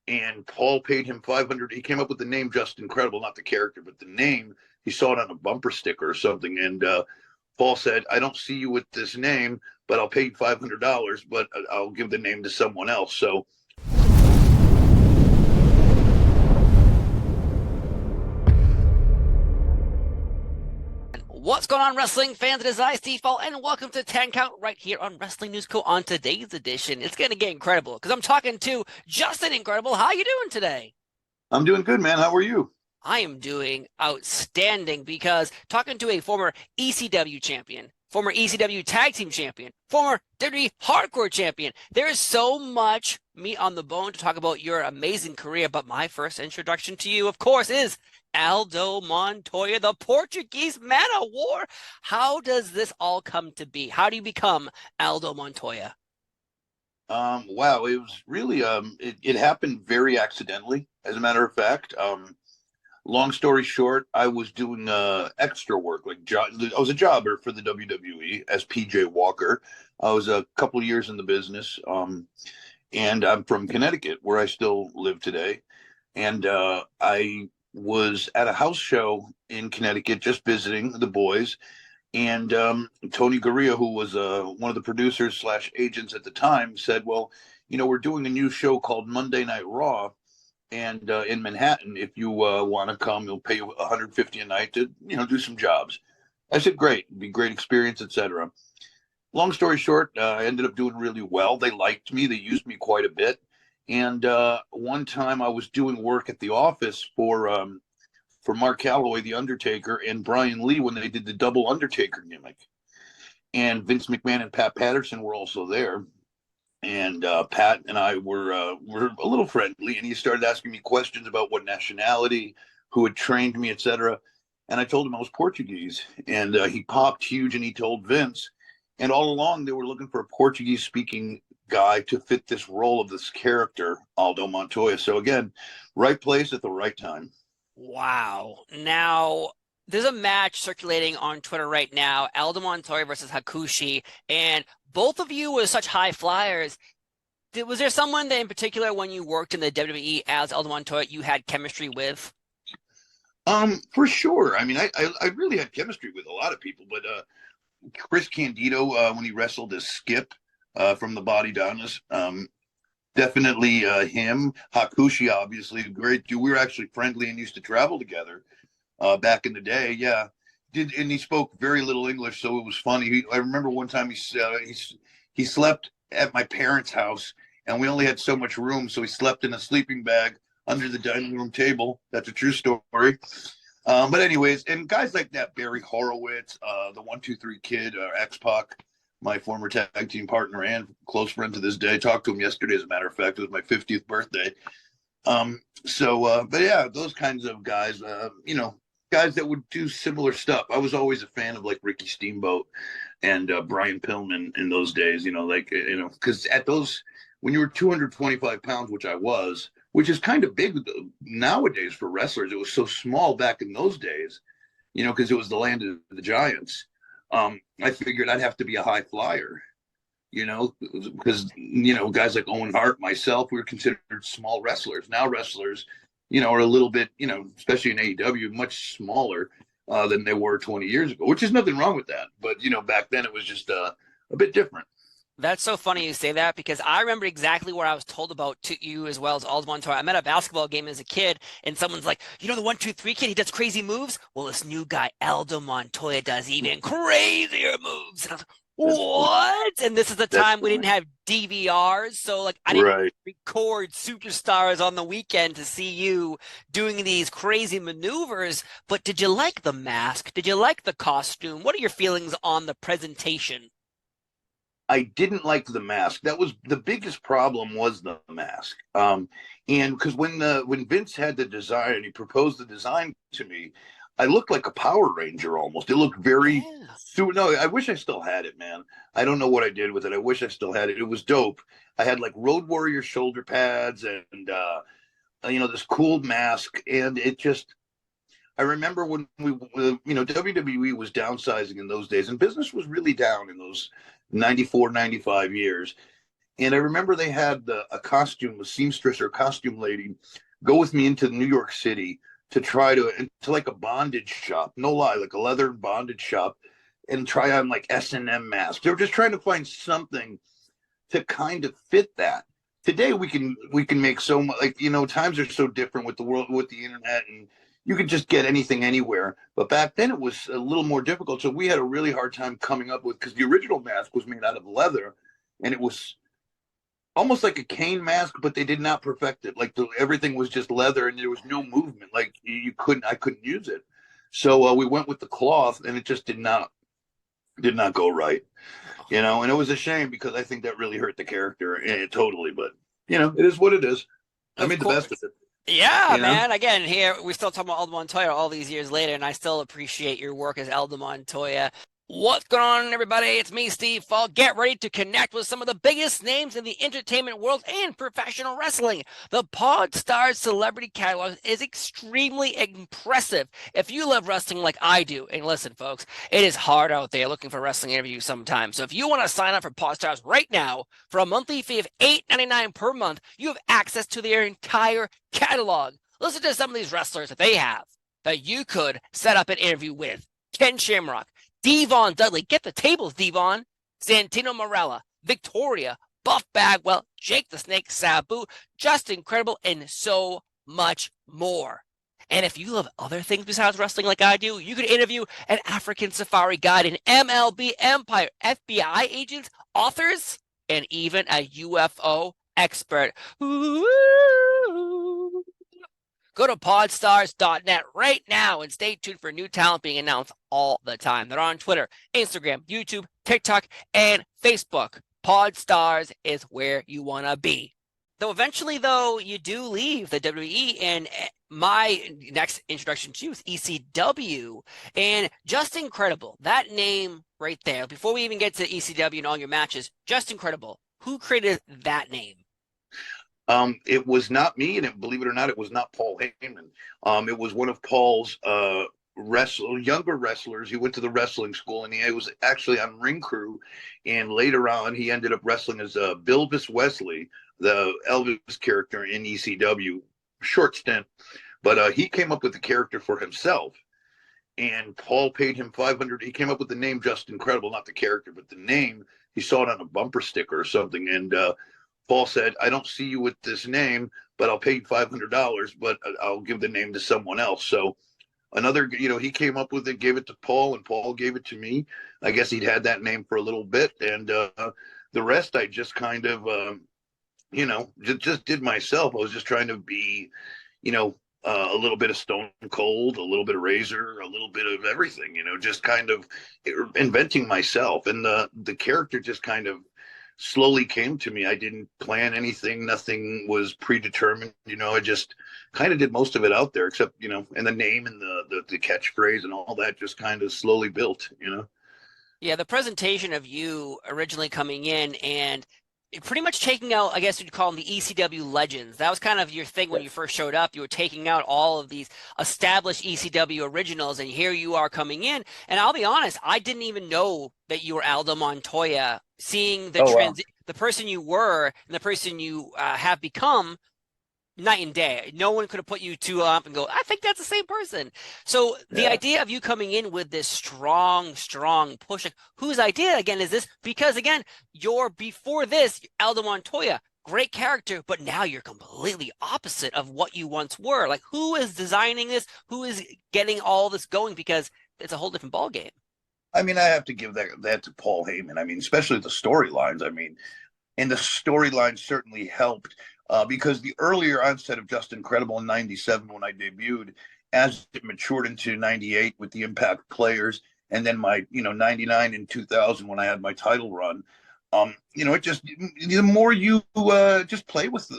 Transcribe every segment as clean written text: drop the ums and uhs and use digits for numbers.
and Paul paid him 500. He came up with the name Just Incredible, not the character, but the name. He saw it on a bumper sticker or something, and Paul said, "I don't see you with this name, but I'll pay you $500, but I'll give the name to someone else." So what's going on, wrestling fans? It is I, Steve Fall, and welcome to 10 Count right here on Wrestling News Co. On today's edition, it's going to get incredible because I'm talking to Justin Incredible. How you doing today? I'm doing good, man. How are you? I am doing outstanding because talking to a former ECW champion, former ECW Tag Team Champion, former WWE Hardcore Champion. There is so much meat on the bone to talk about your amazing career, but my first introduction to you, of course, is Aldo Montoya, the Portuguese Man of War. How does this all come to be? How do you become Aldo Montoya? Wow, it was really it happened very accidentally, as a matter of fact. Long story short, I was doing extra work, I was a jobber for the WWE as PJ Walker. I was a couple of years in the business, and I'm from Connecticut, where I still live today. And I was at a house show in Connecticut, just visiting the boys. And Tony Gurria, who was one of the producers slash agents at the time, said, "Well, we're doing a new show called Monday Night Raw, and in Manhattan, if you want to come, we'll pay you 150 a night to do some jobs." I said, "Great, it'd be a great experience, etc." Long story short, I ended up doing really well. They liked me. They used me quite a bit. And one time I was doing work at the office for Mark Calloway, The Undertaker, and Brian Lee when they did the double Undertaker gimmick. And Vince McMahon and Pat Patterson were also there. And Pat and I were a little friendly, and he started asking me questions about what nationality, who had trained me, etc. And I told him I was Portuguese, and he popped huge, and he told Vince. And all along, they were looking for a Portuguese-speaking guy to fit this role of this character, Aldo Montoya. So again, right place at the right time. Wow. Now, there's a match circulating on Twitter right now, Aldo Montoya versus Hakushi, and both of you were such high flyers. Was there someone that in particular, when you worked in the WWE as Aldo Montoya, you had chemistry with? For sure. I mean, I really had chemistry with a lot of people, but Chris Candido, when he wrestled as Skip from the Body Donnas, definitely him. Hakushi, obviously, great dude. We were actually friendly and used to travel together back in the day. Yeah, and he spoke very little English, so it was funny. I remember one time he slept at my parents' house, and we only had so much room, so he slept in a sleeping bag under the dining room table. That's a true story. But anyways, and guys like that, Barry Horowitz, the 1-2-3 Kid, X-Pac, my former tag team partner and close friend to this day. Talked to him yesterday, as a matter of fact. It was my 50th birthday. But yeah, those kinds of guys, guys that would do similar stuff. I was always a fan of like Ricky Steamboat and Brian Pillman in those days, because at those, when you were 225 pounds, which I was, which is kind of big nowadays for wrestlers. It was so small back in those days, because it was the land of the giants. I figured I'd have to be a high flyer, because, guys like Owen Hart, myself, we were considered small wrestlers. Now wrestlers, are a little bit, especially in AEW, much smaller than they were 20 years ago, which is nothing wrong with that. But, back then it was just a bit different. That's so funny you say that because I remember exactly what I was told about to you as well as Aldo Montoya. I met a basketball game as a kid, and someone's like, the 1-2-3 Kid, he does crazy moves. Well, this new guy, Aldo Montoya, does even crazier moves. And I was like, what? And this is the time we didn't have DVRs, so I didn't record superstars on the weekend to see you doing these crazy maneuvers. But did you like the mask? Did you like the costume? What are your feelings on the presentation? I didn't like the mask. That was the biggest problem, was the mask. And because when Vince had the design and he proposed the design to me, I looked like a Power Ranger almost. It looked very no, I wish I still had it, man. I don't know what I did with it. I wish I still had it. It was dope. I had like Road Warrior shoulder pads and this cool mask, and it just, I remember when WWE was downsizing in those days, and business was really down in those 94, 95 years. And I remember they had a costume, a seamstress or costume lady, go with me into New York City to try to like a bondage shop. No lie, like a leather bondage shop, and try on like S&M masks. They were just trying to find something to kind of fit that. Today we can make so much, like, times are so different with the world, with the internet, and you could just get anything anywhere. But back then it was a little more difficult. So we had a really hard time coming up with, because the original mask was made out of leather, and it was almost like a cane mask, but they did not perfect it. Like everything was just leather, and there was no movement. Like I couldn't use it. So we went with the cloth, and it just did not go right. And it was a shame because I think that really hurt the character, totally. But it is what it is. I Of made the best of course. it. Yeah, You know. man. Again, here we're still talking about Aldo Montoya all these years later, and I still appreciate your work as Aldo Montoya. What's going on, everybody? It's me, Steve Fall. Get ready to connect with some of the biggest names in the entertainment world and professional wrestling. The Pod Stars celebrity catalog is extremely impressive. If you love wrestling like I do, and listen, folks, it is hard out there looking for wrestling interviews sometimes. So if you want to sign up for Pod Stars right now for a monthly fee of $8.99 per month, you have access to their entire catalog. Listen to some of these wrestlers that they have that you could set up an interview with. Ken Shamrock, Devon Dudley, get the tables, Devon. Santino Marella, Victoria, Buff Bagwell, Jake the Snake, Sabu, Just Incredible, and so much more. And if you love other things besides wrestling like I do, you could interview an African safari guide, an MLB Empire, FBI agents, authors, and even a UFO expert. Ooh. Go to podstars.net right now and stay tuned for new talent being announced all the time. They're on Twitter, Instagram, YouTube, TikTok, and Facebook. Podstars is where you want to be. Though eventually, though, you do leave the WWE, and my next introduction to you is ECW, and Just Incredible. That name right there, before we even get to ECW and all your matches, Just Incredible. Who created that name? It was not me, and believe it or not, it was not Paul Heyman. It was one of Paul's younger wrestlers. He went to the wrestling school, and he was actually on Ring Crew. And later on, he ended up wrestling as Bilvis Wesley, the Elvis character in ECW. Short stint, but he came up with the character for himself, and Paul paid him 500. He came up with the name Just Incredible, not the character, but the name. He saw it on a bumper sticker or something, and Paul said, "I don't see you with this name, but I'll pay you $500, but I'll give the name to someone else." So another, he came up with it, gave it to Paul, and Paul gave it to me. I guess he'd had that name for a little bit, and the rest I just kind of, just did myself. I was just trying to be, a little bit of Stone Cold, a little bit of Razor, a little bit of everything, just kind of inventing myself. And the character just kind of slowly came to me. I didn't plan anything. Nothing was predetermined. I just kind of did most of it out there, except, and the name and the catchphrase and all that just kind of slowly built. Yeah, the presentation of you originally coming in and pretty much taking out, I guess you'd call them the ECW legends. That was kind of your thing when you first showed up. You were taking out all of these established ECW originals, and here you are coming in. And I'll be honest, I didn't even know that you were Aldo Montoya. Seeing the Wow. the person you were and the person you have become, night and day. No one could have put you two up and go, I think that's the same person. So the Yeah. idea of you coming in with this strong push, whose idea again is this? Because again, you're before this, Aldo Montoya, great character, but now you're completely opposite of what you once were. Like, who is designing this? Who is getting all this going? Because it's a whole different ballgame. I mean, I have to give that to Paul Heyman. I mean, especially the storylines. I mean, and the storyline certainly helped because the earlier onset of Just Incredible in '97 when I debuted, as it matured into '98 with the Impact Players, and then my '99 and 2000 when I had my title run, it just, the more you just play with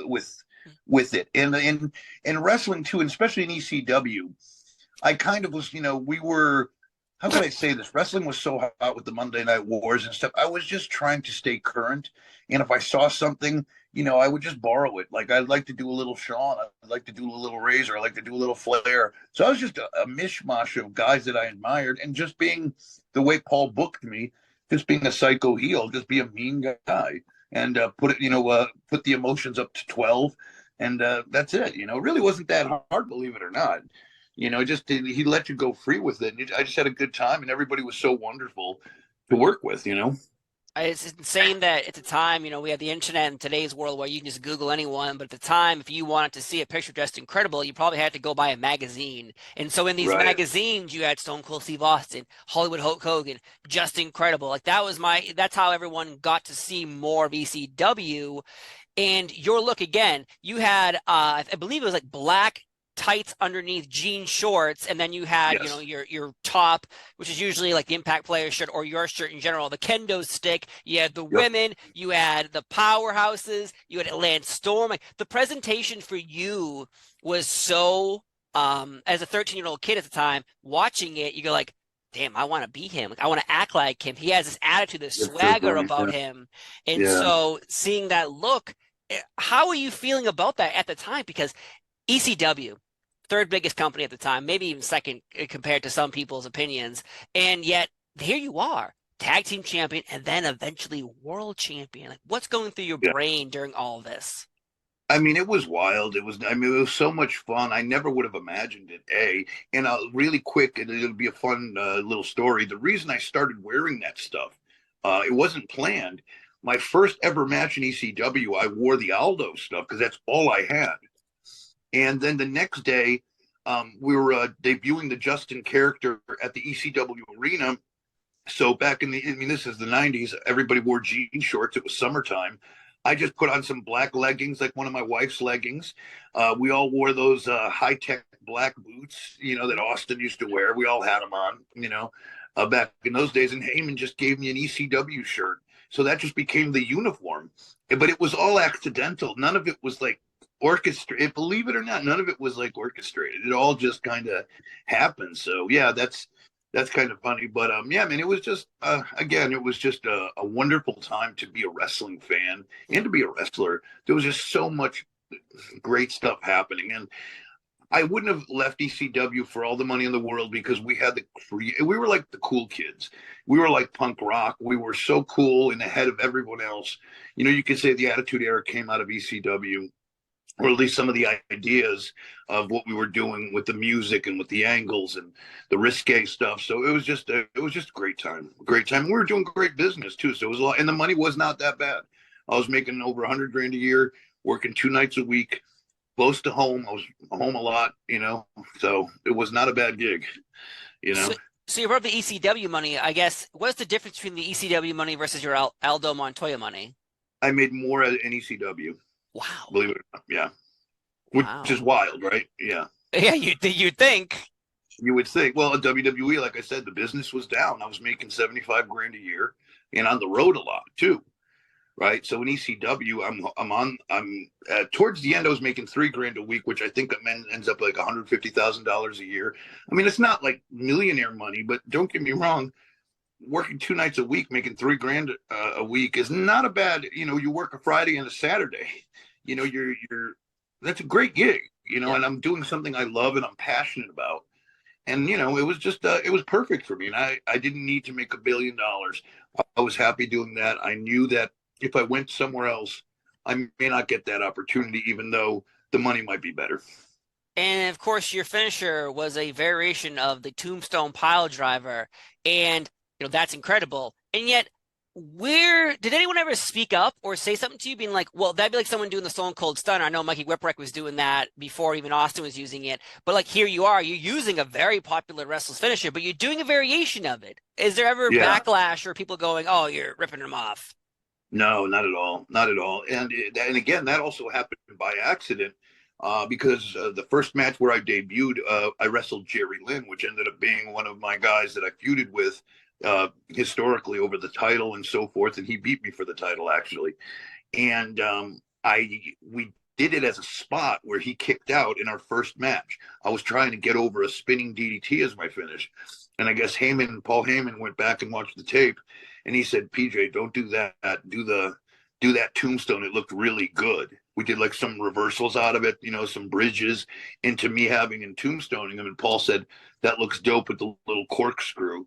it, and in wrestling too, and especially in ECW, I kind of was, we were, how can I say this? Wrestling was so hot with the Monday Night Wars and stuff. I was just trying to stay current. And if I saw something, I would just borrow it. Like, I'd like to do a little Shawn. I'd like to do a little Razor. I'd like to do a little Flair. So I was just a mishmash of guys that I admired, and just being the way Paul booked me, just being a psycho heel, just be a mean guy. and put it, put the emotions up to 12, and that's it. It really wasn't that hard, believe it or not. Just he let you go free with it. And I just had a good time, and everybody was so wonderful to work with. It's insane that at the time, we have the internet in today's world where you can just Google anyone. But at the time, if you wanted to see a picture just incredible, you probably had to go buy a magazine. And so in these Right. magazines, you had Stone Cold Steve Austin, Hollywood Hulk Hogan, just incredible. Like that's how everyone got to see more of ECW. And your look again, you had, I believe it was like black tights underneath jean shorts, and then you had Yes. your top, which is usually like the Impact Player shirt or your shirt in general, the kendo stick. You had the Yep. women, you had the powerhouses, you had Lance Storm. Like, the presentation for you was so as a 13-year-old kid at the time watching it, you go like, damn, I want to be him. Like, I want to act like him. He has this attitude, this That's so swagger funny. about Yeah. him. And Yeah. so seeing that look, how are you feeling about that at the time? Because ECW, third biggest company at the time, maybe even second compared to some people's opinions. And yet here you are, tag team champion, and then eventually world champion. Like, what's going through your Yeah. brain during all of this? I mean, it was wild. It was so much fun. I never would have imagined it. And really quick, and it'll be a fun little story. The reason I started wearing that stuff, it wasn't planned. My first ever match in ECW, I wore the Aldo stuff because that's all I had. And then the next day, we were debuting the Justin character at the ECW arena. So back this is the 90s, everybody wore jean shorts. It was summertime. I just put on some black leggings, like one of my wife's leggings. We all wore those high-tech black boots, that Austin used to wear. We all had them on, back in those days. And Heyman just gave me an ECW shirt. So that just became the uniform. But it was all accidental. None of it was like orchestrated. Believe it or not, none of it was like orchestrated. It all just kind of happened. So yeah, that's kind of funny. But yeah, man, it was just again, it was just a wonderful time to be a wrestling fan and to be a wrestler. There was just so much great stuff happening, and I wouldn't have left ECW for all the money in the world because we had we were like the cool kids. We were like punk rock. We were so cool and ahead of everyone else. You could say the Attitude Era came out of ECW, or at least some of the ideas of what we were doing with the music and with the angles and the risque stuff. So it was just a great time. Great time. We were doing great business too. So it was a lot, and the money was not that bad. I was making over 100 grand a year, working 2 nights a week, close to home. I was home a lot. So it was not a bad gig. So you brought up the ECW money. I guess, what's the difference between the ECW money versus your Aldo Montoya money? I made more in ECW. Wow. Believe it or not. Yeah. Which Wow. is wild, right? Yeah. Yeah, you'd think. You would think. Well, at WWE, like I said, the business was down. I was making 75 grand a year and on the road a lot too. Right. So in ECW, I'm towards the end, I was making 3 grand a week, which I think ends up like $150,000 a year. I mean, it's not like millionaire money, but don't get me wrong. Working 2 nights a week, making 3 grand a week is not a bad, you work a Friday and a Saturday, you're that's a great gig, Yeah. and I'm doing something I love and I'm passionate about. And, it was just, it was perfect for me. And I didn't need to make $1 billion. I was happy doing that. I knew that if I went somewhere else, I may not get that opportunity, even though the money might be better. And of course, your finisher was a variation of the Tombstone Pile Driver. And, that's incredible. And yet, where did anyone ever speak up or say something to you being like, well, that'd be like someone doing the Stone Cold Stunner? I know Mikey Whipwreck was doing that before even Austin was using it. But like, here you are, you're using a very popular wrestler's finisher, but you're doing a variation of it. Is there ever Yeah. backlash or people going, oh, you're ripping them off? No, not at all. Not at all. And again, that also happened by accident. Because the first match where I debuted, I wrestled Jerry Lynn, which ended up being one of my guys that I feuded with historically over the title and so forth. And he beat me for the title, actually. And we did it as a spot where he kicked out in our first match. I was trying to get over a spinning DDT as my finish. And I guess Paul Heyman went back and watched the tape. And he said, PJ, don't do that. Do that tombstone. It looked really good. We did like some reversals out of it, some bridges into me having and tombstoning him. And Paul said, that looks dope with the little corkscrew.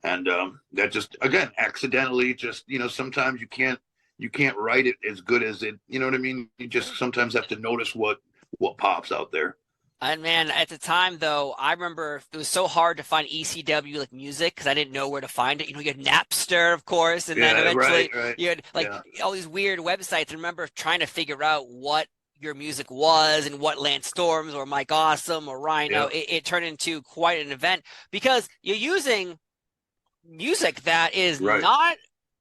And that just, again, accidentally, just, sometimes you can't you can't write it as good as it. You know what I mean? You just sometimes have to notice what pops out there. And man, at the time though, I remember it was so hard to find ECW like music because I didn't know where to find it. You had Napster, of course, and then Yeah, eventually right. you had like Yeah, all these weird websites. I remember trying to figure out what your music was and what Lance Storms or Mike Awesome or Rhino. yeah, It turned into quite an event because you're using music that is right. not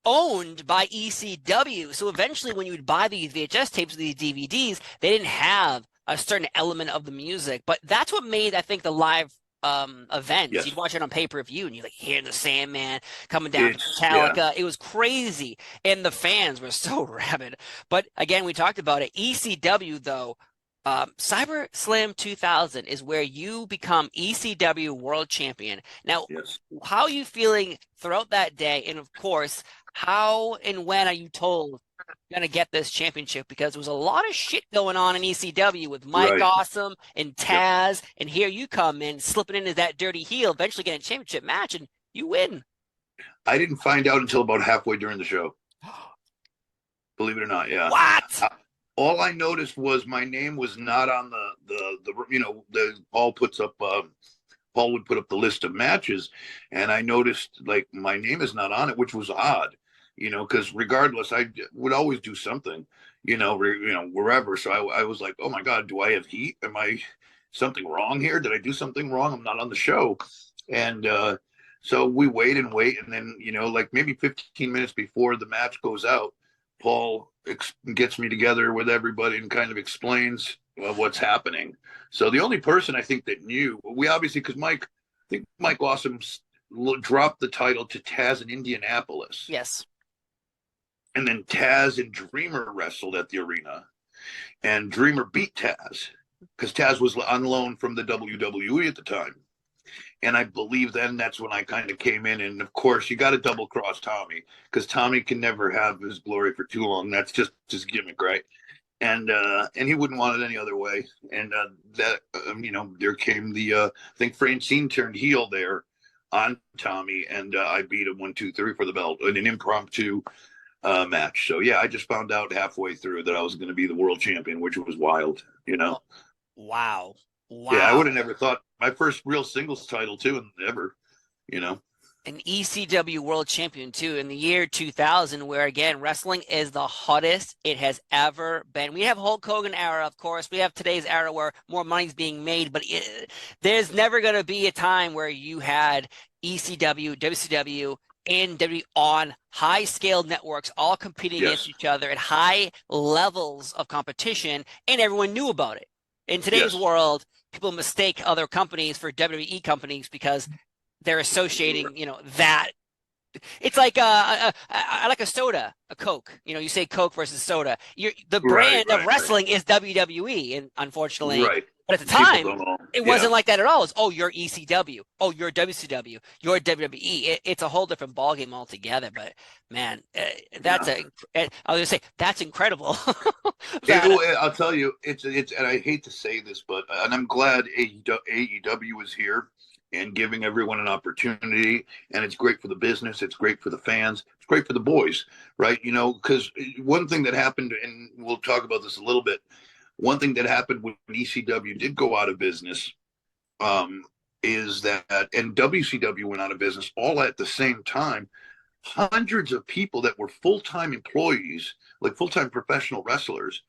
owned by ECW. So eventually, when you would buy these VHS tapes or these DVDs, they didn't have a certain element of the music. But that's what made, I think, the live events. You'd Yes, watch it on pay-per-view and you like hear the Sandman coming down from yeah, Metallica. It was crazy. And the fans were so rabid. But again, we talked about it. ECW, though, Cyber Slam 2000 is where you become ECW World Champion. Now, yes. how are you feeling throughout that day? And of course, how and when are you told you're going to get this championship? Because there was a lot of shit going on in ECW with Mike Right. Awesome and Yep. Taz. And here you come in, slipping into that dirty heel, eventually getting a championship match, and you win. I didn't find out until about halfway during the show. Believe it or not, yeah. What? All I noticed was my name was not on the Paul would put up the list of matches, and I noticed like my name is not on it, which was odd, because regardless, I would always do something, wherever. So I was like, oh my god, do I have heat? Am I something wrong here? Did I do something wrong? I'm not on the show, and so we wait and wait, and then like maybe 15 minutes before the match goes out, Paul gets me together with everybody and kind of explains what's happening. So the only person I think that knew, we obviously, because I think Mike Awesome dropped the title to Taz in Indianapolis. Yes. And then Taz and Dreamer wrestled at the arena. And Dreamer beat Taz because Taz was on loan from the WWE at the time. And I believe then that's when I kind of came in. And of course, you got to double cross Tommy because Tommy can never have his glory for too long. That's just his gimmick, right? And he wouldn't want it any other way. And there came I think Francine turned heel there on Tommy, and I beat him 1, 2, 3 for the belt in an impromptu match. So yeah, I just found out halfway through that I was going to be the world champion, which was wild. Oh, wow. Yeah, I would have Wow. never thought my first real singles title too, and ever. An ECW World Champion too in the year 2000, where again wrestling is the hottest it has ever been. We have Hulk Hogan era, of course. We have today's era where more money's being made, but there's never going to be a time where you had ECW, WCW, and WWE on high-scale networks all competing against Yes, each other at high levels of competition, and everyone knew about it. In today's yes, world, people mistake other companies for WWE companies because they're associating, that it's like I like a soda, a Coke. You say Coke versus soda. The right, brand of right, right, wrestling is WWE, and unfortunately, right. but at the People time, don't know. it Yeah, wasn't like that at all. It's you're ECW, you're WCW, you're WWE. It's a whole different ballgame altogether. But man, yeah. I was gonna say that's incredible. that I'll tell you, and I hate to say this, but and I'm glad AEW is here and giving everyone an opportunity, and it's great for the business, it's great for the fans, it's great for the boys, right? Because one thing that happened, and we'll talk about this a little bit. One thing that happened when ECW did go out of business, is that, and WCW went out of business all at the same time. Hundreds of people that were full-time employees, like full-time professional wrestlers,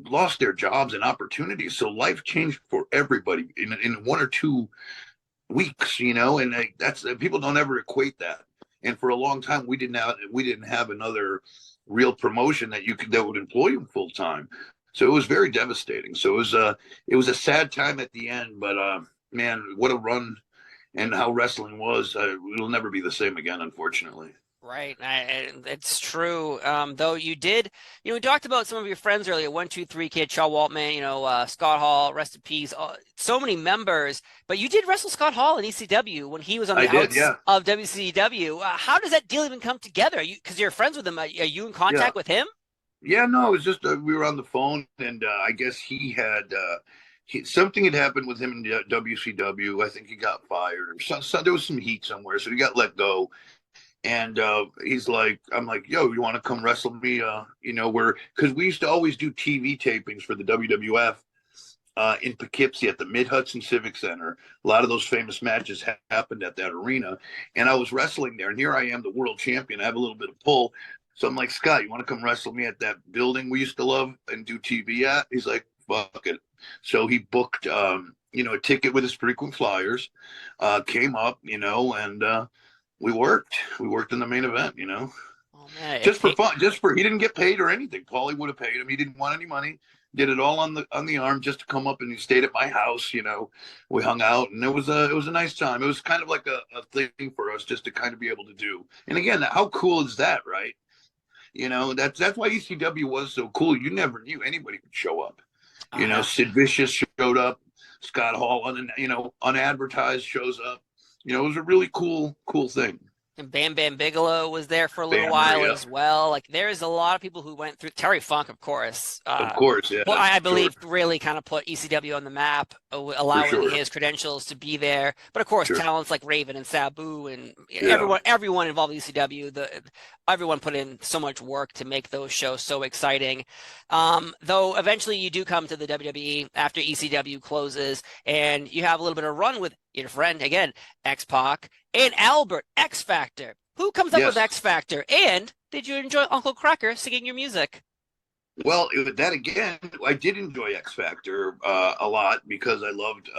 lost their jobs and opportunities. So life changed for everybody in 1 or 2 weeks, and that's people don't ever equate that. And for a long time, we didn't have another real promotion that would employ you full time. So it was very devastating. So it was a sad time at the end, but man, what a run and how wrestling was. It'll never be the same again, unfortunately. Right. It's true. Though you did, we talked about some of your friends earlier, 1, 2, 3 Kid, Shaw Waltman, Scott Hall, rest in peace. So many members, but you did wrestle Scott Hall in ECW when he was on I the did, outs yeah. of WCW. How does that deal even come together? Because you're friends with him. Are you in Yeah. contact with him? Yeah, no, it was just we were on the phone, and I guess he had something had happened with him in WCW. I think he got fired, or there was some heat somewhere, so he got let go. And he's like, I'm like, yo, you want to come wrestle me? Because we used to always do TV tapings for the WWF in Poughkeepsie at the Mid Hudson Civic Center. A lot of those famous matches happened at that arena, and I was wrestling there. And here I am, the world champion. I have a little bit of pull, so I'm like, Scott, you want to come wrestle me at that building we used to love and do TV at? He's like, fuck it. So he booked, a ticket with his frequent flyers, came up, and we worked. We worked in the main event, Oh man, just for fun. He didn't get paid or anything. Paulie would have paid him. He didn't want any money. Did it all on the arm just to come up, and he stayed at my house. We hung out, and it was a nice time. It was kind of like a thing for us just to kind of be able to do. And again, how cool is that, right? That's why ECW was so cool. You never knew anybody could show up. Sid Vicious showed up. Scott Hall, unadvertised, shows up. It was a really cool thing. And Bam Bam Bigelow was there for a little Bam, while yeah. as well. Like there's a lot of people who went through. Terry Funk, of course. Of course, yeah. Well, I believe really kind of put ECW on the map, allowing his credentials to be there. But of course, talents like Raven and Sabu and everyone involved in ECW, everyone put in so much work to make those shows so exciting. Though eventually you do come to the WWE after ECW closes, and you have a little bit of run with your friend again, X-Pac and Albert X Factor. Who comes up with X Factor? And did you enjoy Uncle Kracker singing your music? Well, that again, I did enjoy X Factor a lot because I loved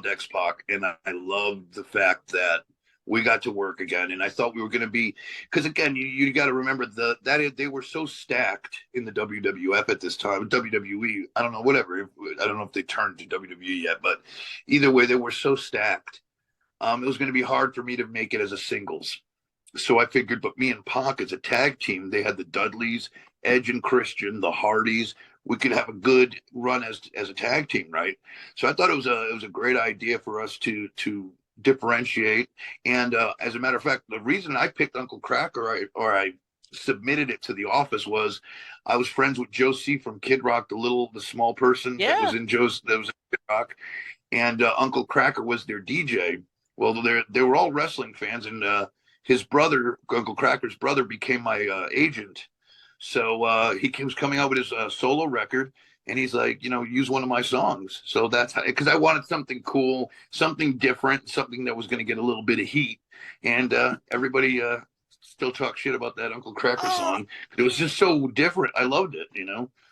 X-Pac, and I loved the fact that we got to work again. And I thought we were going to be, because again, you got to remember that they were so stacked in the WWF at this time. WWE, I don't know, whatever. I don't know if they turned to WWE yet, but either way, they were so stacked. It was going to be hard for me to make it as a singles. So I figured, but me and Pac as a tag team, they had the Dudleys, Edge and Christian, the Hardys. We could have a good run as a tag team, right? So I thought it was a great idea for us to differentiate. And as a matter of fact, the reason I picked Uncle Kracker or I submitted it to the office was I was friends with Joe C from Kid Rock, the small person that was in Kid Rock, and Uncle Kracker was their DJ. Well, they were all wrestling fans, and his brother, Uncle Cracker's brother, became my agent. So he was coming out with his solo record, and he's like, use one of my songs. So that's how, because I wanted something cool, something different, something that was going to get a little bit of heat. And everybody still talk shit about that Uncle Kracker song. It was just so different. I loved it,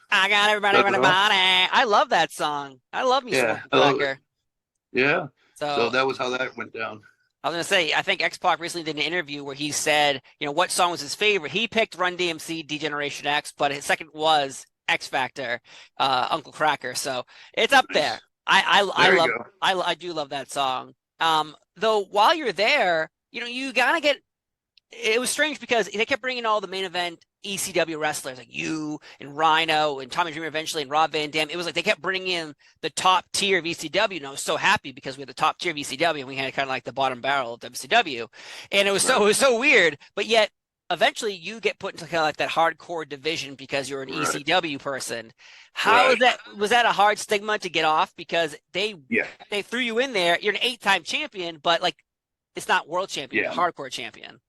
I got everybody on the body. I love that song. I love me some Uncle Kracker. Yeah. So that was how that went down. I was going to say, I think X-Pac recently did an interview where he said, what song was his favorite? He picked Run DMC, D-Generation X, but his second was X Factor, Uncle Kracker. So it's up there. I do love that song. Though while you're there, you gotta get. It was strange because they kept bringing all the main event ECW wrestlers like you and Rhino and Tommy Dreamer eventually and Rob Van Dam. It was like they kept bringing in the top tier of ECW, and I was so happy because we had the top tier of ECW and we had kind of like the bottom barrel of WCW, and it was so weird. But yet eventually you get put into kind of like that hardcore division because you're an ECW person. How was that a hard stigma to get off? Because they threw you in there. You're an 8-time champion, but like it's not world champion, you're hardcore champion.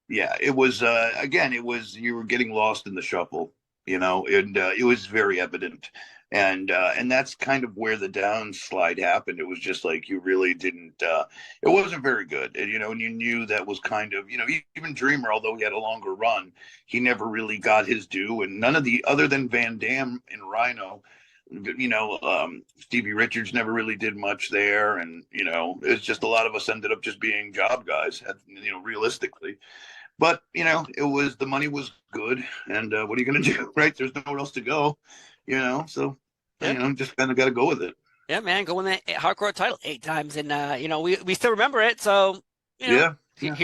Yeah, it was, you were getting lost in the shuffle, and it was very evident. And that's kind of where the downslide happened. It was just like, you really didn't, it wasn't very good. And, and you knew that was kind of, even Dreamer, although he had a longer run, he never really got his due. And none of the, other than Van Dam and Rhino, Stevie Richards never really did much there. And, it's just a lot of us ended up just being job guys, realistically. But, the money was good. And what are you going to do, right? There's nowhere else to go, so, just kind of got to go with it. Yeah, man, go win that hardcore title 8 times. And, we still remember it. So, here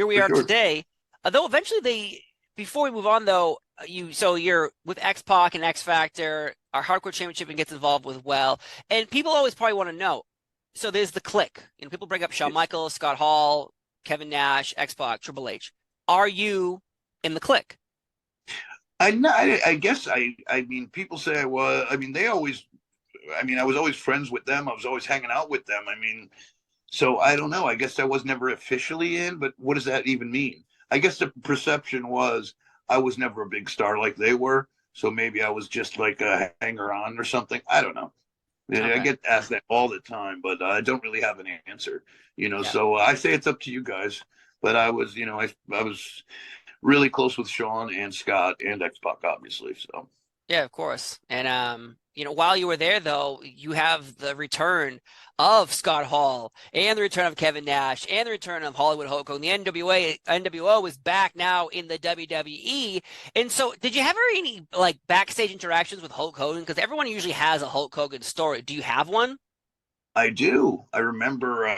we are today. Though eventually before we move on, though, you're with X-Pac and X Factor, our hardcore championship gets involved with and people always probably want to know. So there's the Kliq. People bring up Shawn Michaels, Scott Hall, Kevin Nash, X-Pac, Triple H. Are you in the Kliq? I guess I mean, people say I was. I mean, I was always friends with them. I was always hanging out with them. I mean, so I don't know. I guess I was never officially in, but what does that even mean? I guess the perception was I was never a big star like they were, so maybe I was just like a hanger on or something. I don't know. I Okay. get asked that all the time, but I don't really have an answer. Yeah. So I say it's up to you guys. But I was, I was really close with Sean and Scott and X Pac, obviously. So Yeah, of course. And while you were there though, you have the return of Scott Hall and the return of Kevin Nash and the return of Hollywood Hulk Hogan. The NWO is back now in the WWE. And so did you have any like backstage interactions with Hulk Hogan? Because everyone usually has a Hulk Hogan story. Do you have one? I do. I remember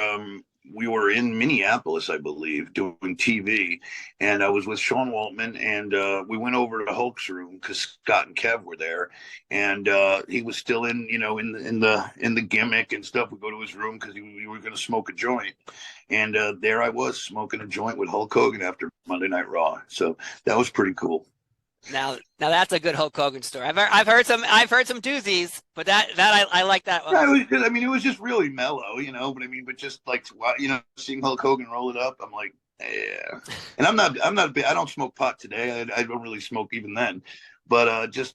we were in Minneapolis, I believe, doing TV, and I was with Sean Waltman, and we went over to Hulk's room because Scott and Kev were there, and he was still in the gimmick and stuff. We go to his room because we were going to smoke a joint, and there I was smoking a joint with Hulk Hogan after Monday Night Raw. So that was pretty cool. Now that's a good Hulk Hogan story. I've heard some doozies, but I like that one. Yeah, it was just really mellow, but just like, seeing Hulk Hogan roll it up, I'm like, yeah. And I don't smoke pot today. I don't really smoke even then, but just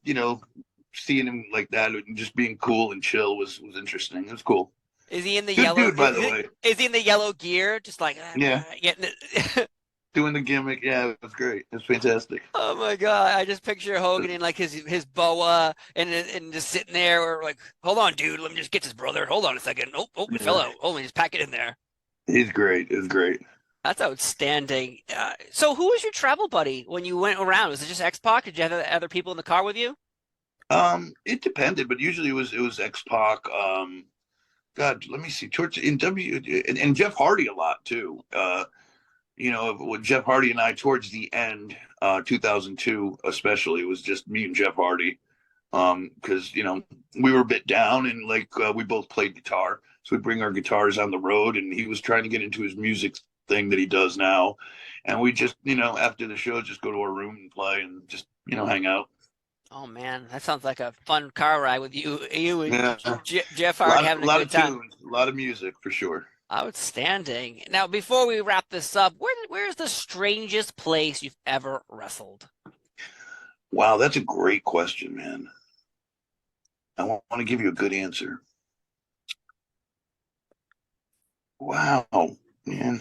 seeing him like that and just being cool and chill was interesting. It was cool. Is he in the Good yellow? dude, by the way. Is he in the yellow gear? Just like Yeah, getting it. doing the gimmick. Yeah, it was great. It was fantastic. Oh my God. I just picture Hogan in like his boa and just sitting there or like, hold on, dude, let me just get this brother. Hold on a second. Oh, it fell out. Hold on, just pack it in there. He's great. It was great. That's outstanding. So who was your travel buddy when you went around? Was it just X-Pac? Did you have other people in the car with you? It depended, but usually it was X Pac. God, let me see. Towards in W and Jeff Hardy a lot too. With Jeff Hardy and I towards the end, 2002 especially, it was just me and Jeff Hardy. Because we were a bit down and like we both played guitar, so we bring our guitars on the road, and he was trying to get into his music thing that he does now, and we just after the show just go to our room and play and just hang out. Oh man, that sounds like a fun car ride with you and Yeah, Jeff a Hardy lot, having a a lot good of time. tunes, a lot of music for sure. Outstanding. Now, before we wrap this up, where's the strangest place you've ever wrestled? Wow, that's a great question, man. I want to give you a good answer. Wow, man.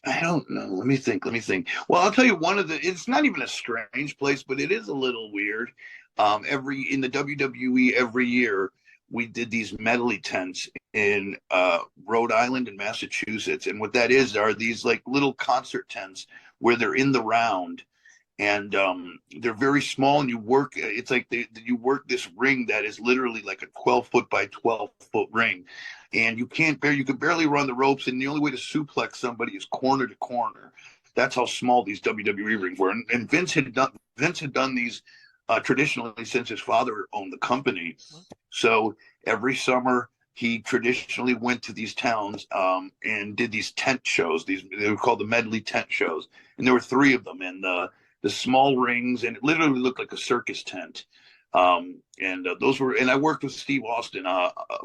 I don't know. Let me think. Let me think. Well, I'll tell you it's not even a strange place, but it is a little weird. In the WWE every year, we did these medley tents in Rhode Island and Massachusetts. And what that is are these like little concert tents where they're in the round, and they're very small, and it's like you work this ring that is literally like a 12-foot by 12-foot ring, and you can barely run the ropes, and the only way to suplex somebody is corner to corner. That's how small these WWE rings were. And Vince had done these traditionally since his father owned the company. So every summer he traditionally went to these towns and did these tent shows. They were called the medley tent shows, and there were three of them. And the small rings, and it literally looked like a circus tent. And I worked with Steve Austin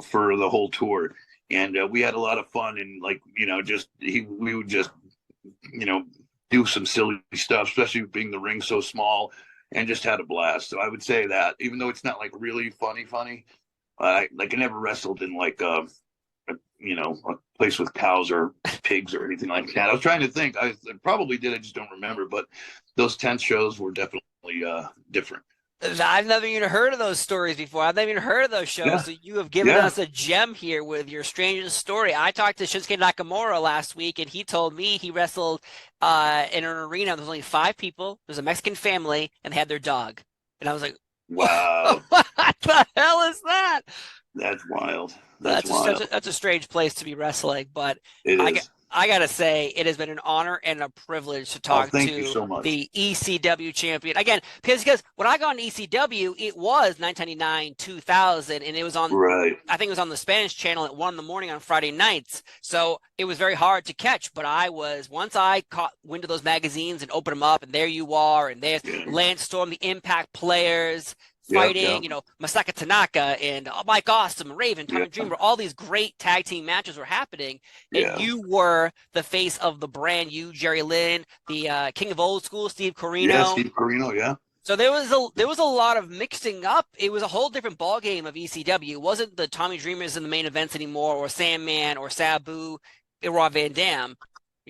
for the whole tour, and we had a lot of fun. And we would just do some silly stuff, especially being the ring so small, and just had a blast. So I would say that, even though it's not like really funny, I never wrestled in like a place with cows or pigs or anything like that. I was trying to think. I probably did. I just don't remember. But those tent shows were definitely different. I've never even heard of those stories before. I've never even heard of those shows. Yeah. So you have given Yeah. us a gem here with your strangest story. I talked to Shinsuke Nakamura last week, and he told me he wrestled in an arena. There's only 5 people. There's a Mexican family, and they had their dog. And I was like, Wow. what the hell is that? That's wild. That's wild. That's a strange place to be wrestling, but It is. I gotta say, it has been an honor and a privilege to talk thank to you so much. the ECW champion again. Because when I got on ECW, it was 1999, 2000, and it was on. Right. I think it was on the Spanish channel at 1 a.m. on Friday nights. So it was very hard to catch. But once I caught wind of those magazines and opened them up, and there you are, and there's Lance Storm, the Impact players. Yep, yep, fighting, Masaka Tanaka and Mike Awesome, Raven, Tommy yeah, Dreamer, all these great tag team matches were happening. And yeah, you were the face of the brand. You, Jerry Lynn, the King of Old School, Steve yeah. Corino. Steve Corino, yeah, So there was a lot of mixing up. It was a whole different ball game of ECW. It wasn't the Tommy Dreamers in the main events anymore, or Sandman, or Sabu, or Rob Van Dam,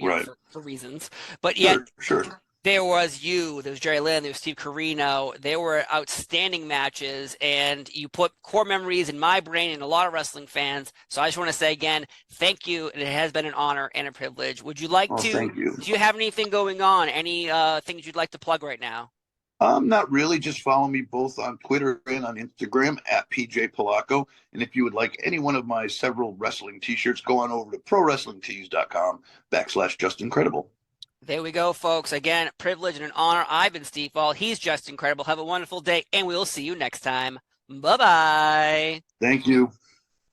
right. for reasons. But yet Sure, sure. there was you, there was Jerry Lynn, there was Steve Corino. There were outstanding matches, and you put core memories in my brain and a lot of wrestling fans. So I just want to say again, thank you. And it has been an honor and a privilege. Would you like Oh, to, thank you. do you have anything going on? Any things you'd like to plug right now? Not really. Just follow me both on Twitter and on Instagram at PJ Polacco. And if you would like any one of my several wrestling T-shirts, go on over to prowrestlingtees.com/Just Incredible. There we go, folks. Again, privilege and an honor. I've been Steve Ball. He's just incredible. Have a wonderful day, and we'll see you next time. Bye-bye. Thank you.